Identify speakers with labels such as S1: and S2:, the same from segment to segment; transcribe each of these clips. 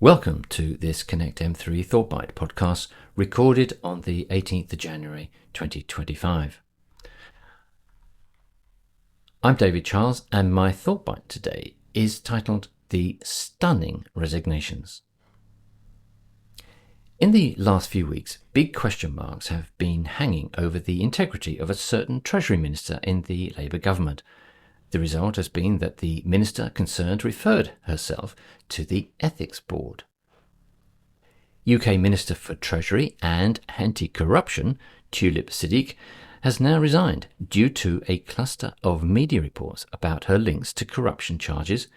S1: Welcome to this Connect M3 Thought Bite podcast, recorded on the 18th of January 2025. I'm David Charles, and my Thought Bite today is titled The Stunning Resignations. In the last few weeks, big question marks have been hanging over the integrity of a certain Treasury Minister in the Labour government. The result has been that the minister concerned referred herself to the Ethics Board. UK Minister for Treasury and Anti-Corruption, Tulip Siddiq, has now resigned due to a cluster of media reports about her links to corruption charges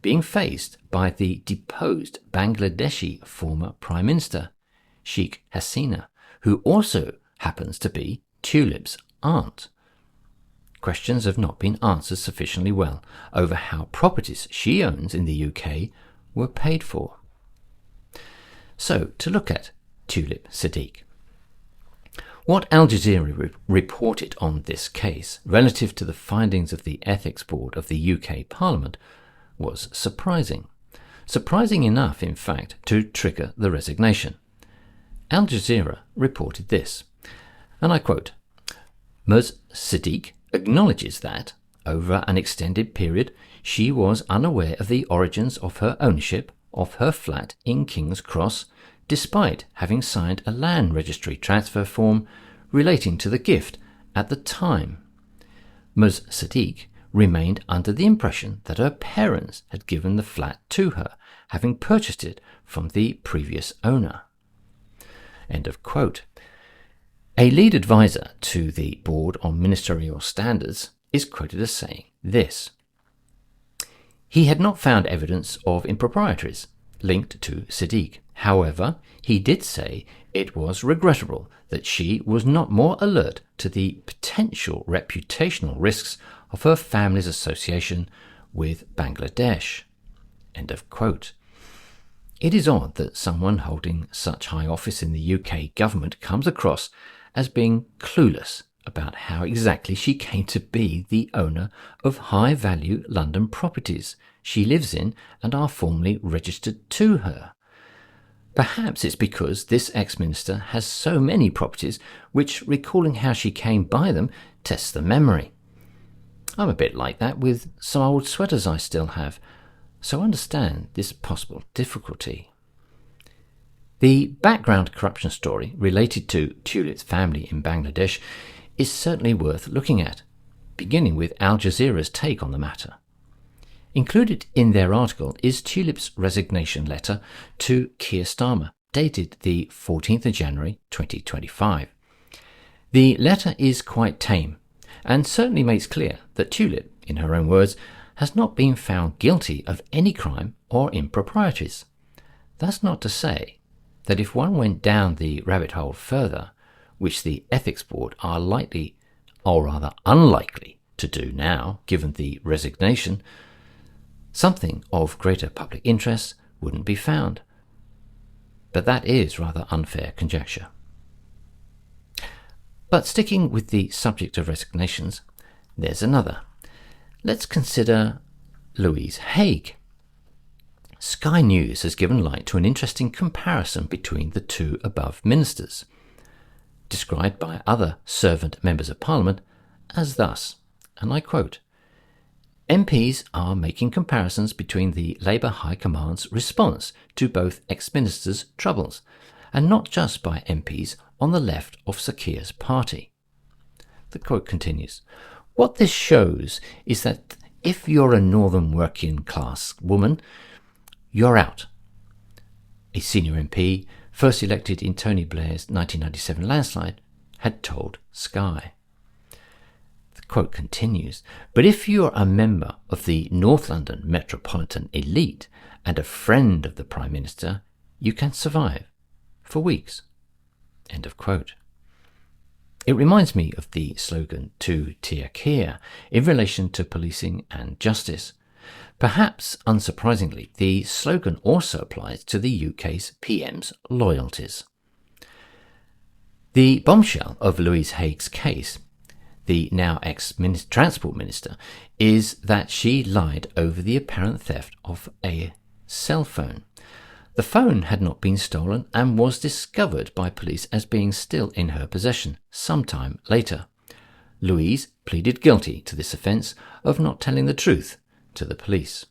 S1: being faced by the deposed Bangladeshi former Prime Minister, Sheikh Hasina, who also happens to be Tulip's aunt. Questions have not been answered sufficiently well over how properties she owns in the UK were paid for. So, to look at Tulip Siddiq. What Al Jazeera reported on this case relative to the findings of the Ethics Board of the UK Parliament was surprising. Surprising enough, in fact, to trigger the resignation. Al Jazeera reported this, and I quote, Ms. Siddiq acknowledges that, over an extended period, she was unaware of the origins of her ownership of her flat in King's Cross, despite having signed a land registry transfer form relating to the gift at the time. Ms. Siddiq remained under the impression that her parents had given the flat to her, having purchased it from the previous owner. End of quote. A lead advisor to the Board on Ministerial Standards is quoted as saying this. He had not found evidence of improprieties linked to Siddiq. However, he did say it was regrettable that she was not more alert to the potential reputational risks of her family's association with Bangladesh. End of quote. It is odd that someone holding such high office in the UK government comes across as being clueless about how exactly she came to be the owner of high-value London properties she lives in and are formally registered to her. Perhaps it's because this ex-minister has so many properties which recalling how she came by them tests the memory. I'm a bit like that with some old sweaters I still have, so understand this possible difficulty. The background corruption story related to Tulip's family in Bangladesh is certainly worth looking at, beginning with Al Jazeera's take on the matter. Included in their article is Tulip's resignation letter to Keir Starmer, dated the 14th of January 2025. The letter is quite tame, and certainly makes clear that Tulip, in her own words, has not been found guilty of any crime or improprieties. That's not to say that if one went down the rabbit hole further, which the Ethics Board are likely, or rather unlikely, to do now, given the resignation, something of greater public interest wouldn't be found. But that is rather unfair conjecture. But sticking with the subject of resignations, there's another. Let's consider Louise Haigh. Sky News has given light to an interesting comparison between the two above ministers, described by other servant members of Parliament as thus, and I quote, MPs are making comparisons between the Labour High Command's response to both ex-ministers' troubles, and not just by MPs on the left of Sir Keir's party. The quote continues, what this shows is that if you're a northern working class woman, you're out. A senior MP, first elected in Tony Blair's 1997 landslide, had told Sky. The quote continues, but if you're a member of the North London metropolitan elite and a friend of the Prime Minister, you can survive for weeks. End of quote. It reminds me of the slogan "Tu Tia Keir" in relation to policing and justice. Perhaps unsurprisingly, the slogan also applies to the UK's PM's loyalties. The bombshell of Louise Haigh's case, the now ex-Transport Minister, is that she lied over the apparent theft of a cell phone. The phone had not been stolen and was discovered by police as being still in her possession sometime later. Louise pleaded guilty to this offence of not telling the truth to the police.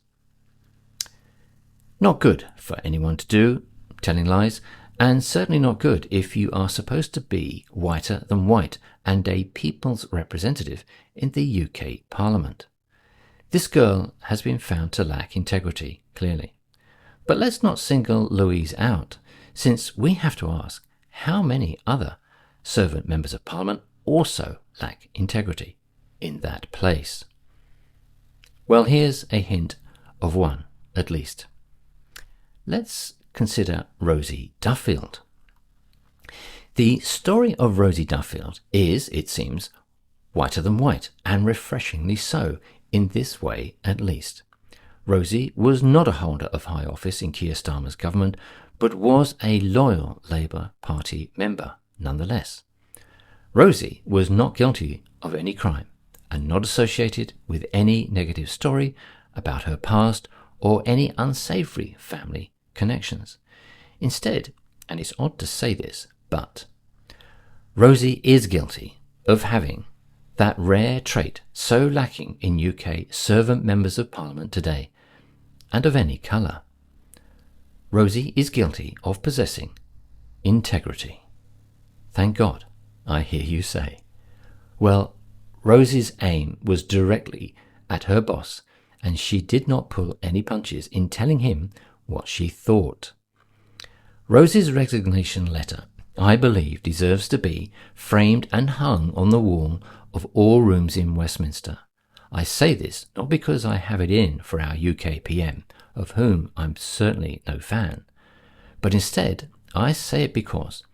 S1: Not good for anyone to do, telling lies, and certainly not good if you are supposed to be whiter than white and a people's representative in the UK Parliament. This girl has been found to lack integrity, clearly. But let's not single Louise out, since we have to ask how many other servant members of Parliament also lack integrity in that place. Well, here's a hint of one, at least. Let's consider Rosie Duffield. The story of Rosie Duffield is, it seems, whiter than white, and refreshingly so, in this way at least. Rosie was not a holder of high office in Keir Starmer's government, but was a loyal Labour Party member nonetheless. Rosie was not guilty of any crime and not associated with any negative story about her past or any unsavoury family connections. Instead, and it's odd to say this, but Rosie is guilty of having that rare trait so lacking in UK servant members of Parliament today, and of any colour. Rosie is guilty of possessing integrity. Thank God, I hear you say. Well, Rosie's aim was directly at her boss, and she did not pull any punches in telling him what she thought. Rosie's resignation letter, I believe, deserves to be framed and hung on the wall of all rooms in Westminster. I say this not because I have it in for our UK PM, of whom I'm certainly no fan, but instead I say it because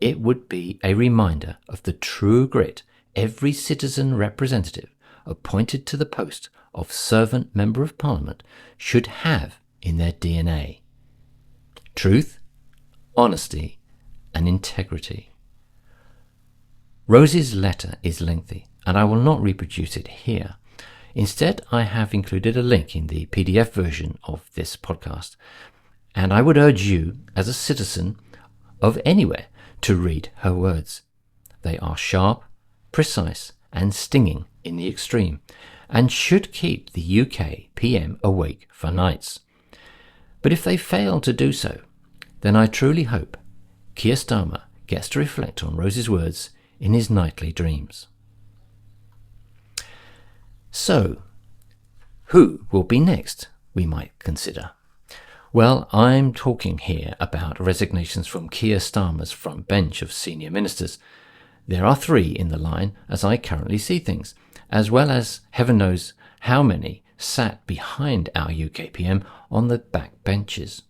S1: it would be a reminder of the true grit every citizen representative appointed to the post of servant member of Parliament should have in their DNA. Truth, honesty, and integrity. Rosie's letter is lengthy, and I will not reproduce it here. Instead, I have included a link in the PDF version of this podcast, and I would urge you, as a citizen of anywhere, to read her words. They are sharp, precise, and stinging in the extreme, and should keep the UK PM awake for nights. But if they fail to do so, then I truly hope Keir Starmer gets to reflect on Rosie's words in his nightly dreams. So, who will be next, we might consider? Well, I'm talking here about resignations from Keir Starmer's front bench of senior ministers. There are 3 in the line as I currently see things, as well as heaven knows how many sat behind our UK PM on the back benches.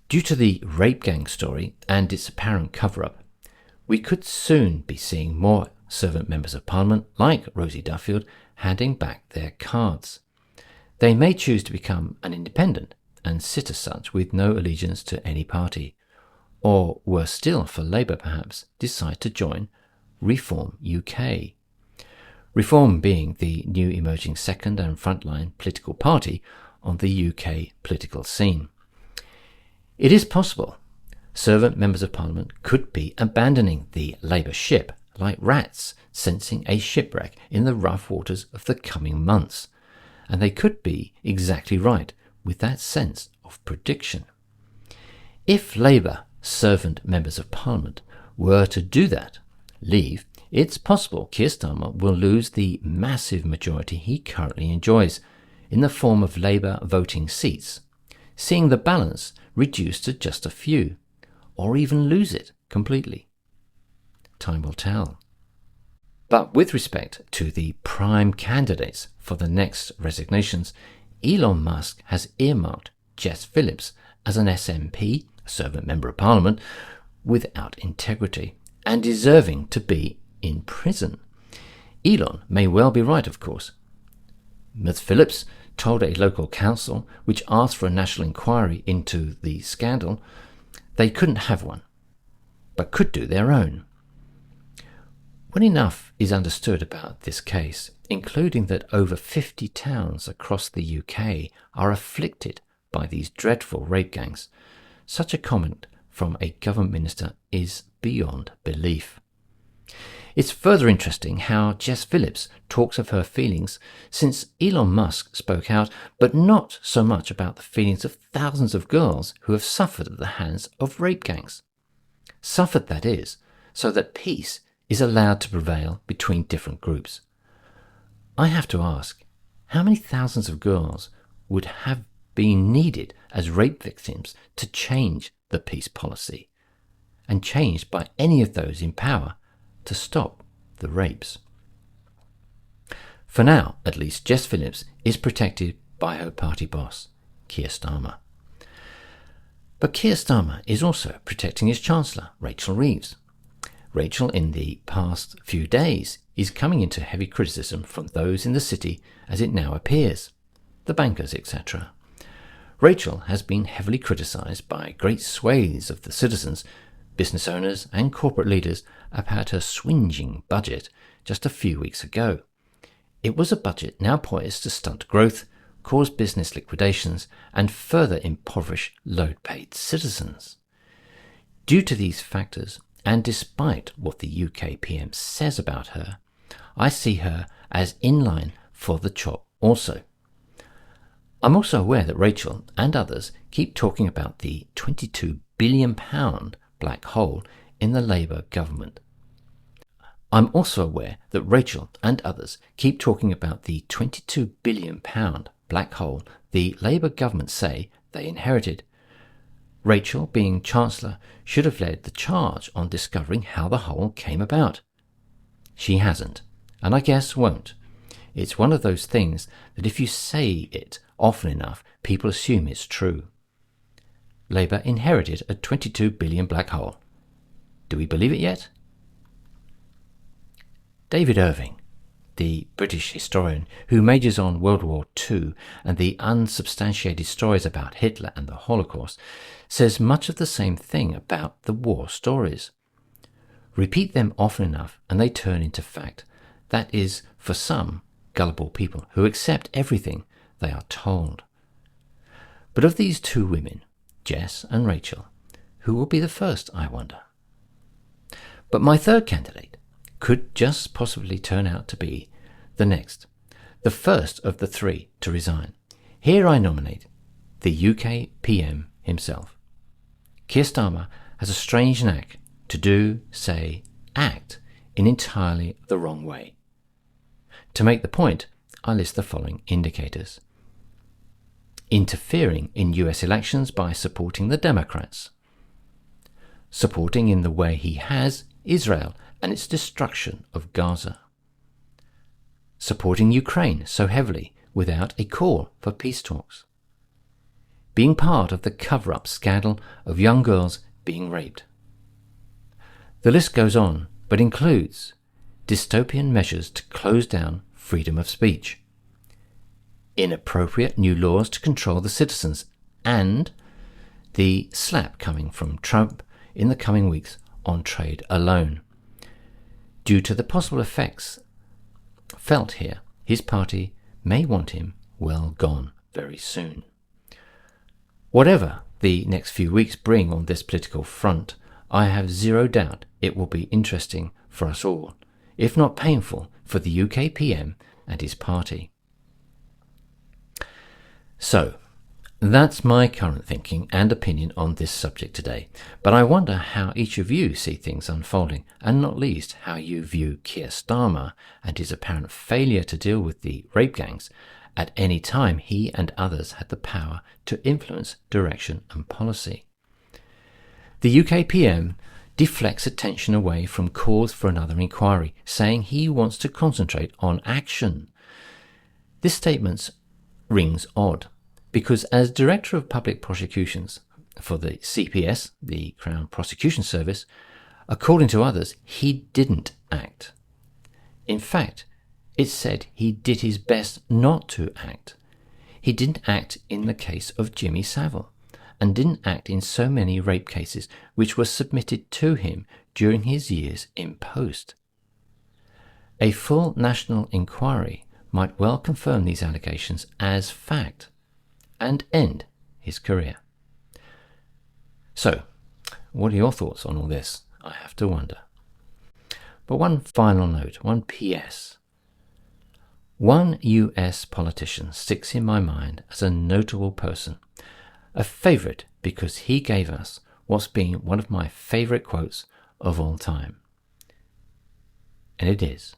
S1: Due to the rape gang story and its apparent cover-up, we could soon be seeing more servant members of Parliament, like Rosie Duffield, handing back their cards. They may choose to become an independent and sit as such with no allegiance to any party, or worse still for Labour perhaps, decide to join Reform UK. Reform being the new emerging second and frontline political party on the UK political scene. It is possible servant members of Parliament could be abandoning the Labour ship like rats sensing a shipwreck in the rough waters of the coming months, and they could be exactly right with that sense of prediction. If Labour servant members of Parliament were to do that, leave, it's possible Keir Starmer will lose the massive majority he currently enjoys in the form of Labour voting seats, seeing the balance reduced to just a few, or even lose it completely. Time will tell. But with respect to the prime candidates for the next resignations, Elon Musk has earmarked Jess Phillips as an SMP, a servant member of Parliament, without integrity and deserving to be in prison. Elon may well be right, of course. Ms. Phillips told a local council, which asked for a national inquiry into the scandal, they couldn't have one, but could do their own. When enough is understood about this case, including that over 50 towns across the UK are afflicted by these dreadful rape gangs. Such a comment from a government minister is beyond belief. It's further interesting how Jess Phillips talks of her feelings since Elon Musk spoke out, but not so much about the feelings of thousands of girls who have suffered at the hands of rape gangs. Suffered, that is, so that peace is allowed to prevail between different groups. I have to ask, how many thousands of girls would have been needed as rape victims to change the peace policy, and changed by any of those in power to stop the rapes? For now, at least, Jess Phillips is protected by her party boss, Keir Starmer. But Keir Starmer is also protecting his Chancellor, Rachel Reeves. Rachel, in the past few days, is coming into heavy criticism from those in the city as it now appears, the bankers, etc. Rachel has been heavily criticised by great swathes of the citizens, business owners and corporate leaders about her swinging budget just a few weeks ago. It was a budget now poised to stunt growth, cause business liquidations and further impoverish low-paid citizens. Due to these factors, and despite what the UK PM says about her, I see her as in line for the chop also. I'm also aware that Rachel and others keep talking about the £22 billion black hole in the Labour government. I'm also aware that Rachel and others keep talking about the £22 billion black hole the Labour government say they inherited. Rachel, being Chancellor, should have led the charge on discovering how the hole came about. She hasn't, and I guess won't. It's one of those things that if you say it often enough, people assume it's true. Labour inherited a £22 billion black hole. Do we believe it yet? David Irving, the British historian who majors on World War II and the unsubstantiated stories about Hitler and the Holocaust, says much of the same thing about the war stories. Repeat them often enough and they turn into fact. That is, for some gullible people who accept everything they are told. But of these two women, Jess and Rachel, who will be the first, I wonder? But my third candidate could just possibly turn out to be the next, the first of the three to resign. Here I nominate the UK PM himself. Keir Starmer has a strange knack to do, say, act in entirely the wrong way. To make the point, I list the following indicators. Interfering in US elections by supporting the Democrats. Supporting in the way he has Israel and its destruction of Gaza. Supporting Ukraine so heavily without a call for peace talks. Being part of the cover-up scandal of young girls being raped. The list goes on, but includes dystopian measures to close down freedom of speech, inappropriate new laws to control the citizens, and the slap coming from Trump in the coming weeks on trade alone. Due to the possible effects felt here, his party may want him well gone very soon. Whatever the next few weeks bring on this political front, I have zero doubt it will be interesting for us all, if not painful for the UK PM and his party. So, that's my current thinking and opinion on this subject today, but I wonder how each of you see things unfolding, and not least how you view Keir Starmer and his apparent failure to deal with the rape gangs at any time he and others had the power to influence direction and policy. The UK PM deflects attention away from calls for another inquiry, saying he wants to concentrate on action. This statement rings odd, because as Director of Public Prosecutions for the CPS, the Crown Prosecution Service, according to others, he didn't act. In fact, it's said he did his best not to act. He didn't act in the case of Jimmy Savile, and didn't act in so many rape cases which were submitted to him during his years in post. A full national inquiry might well confirm these allegations as fact, and end his career. So, what are your thoughts on all this? I have to wonder. But one final note, one PS. One US politician sticks in my mind as a notable person, a favourite because he gave us what's been one of my favourite quotes of all time. And it is,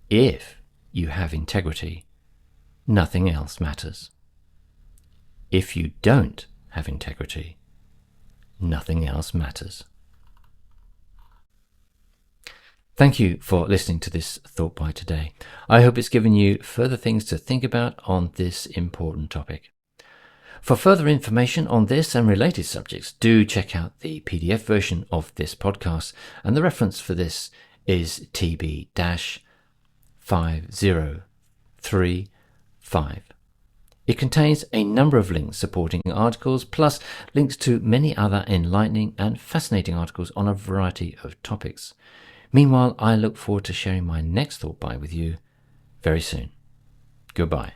S1: if you have integrity, nothing else matters. If you don't have integrity, nothing else matters. Thank you for listening to this Thought Bite today. I hope it's given you further things to think about on this important topic. For further information on this and related subjects, do check out the PDF version of this podcast, and the reference for this is TB-5035. It contains a number of links supporting articles, plus links to many other enlightening and fascinating articles on a variety of topics. Meanwhile, I look forward to sharing my next Thought Bite with you very soon. Goodbye.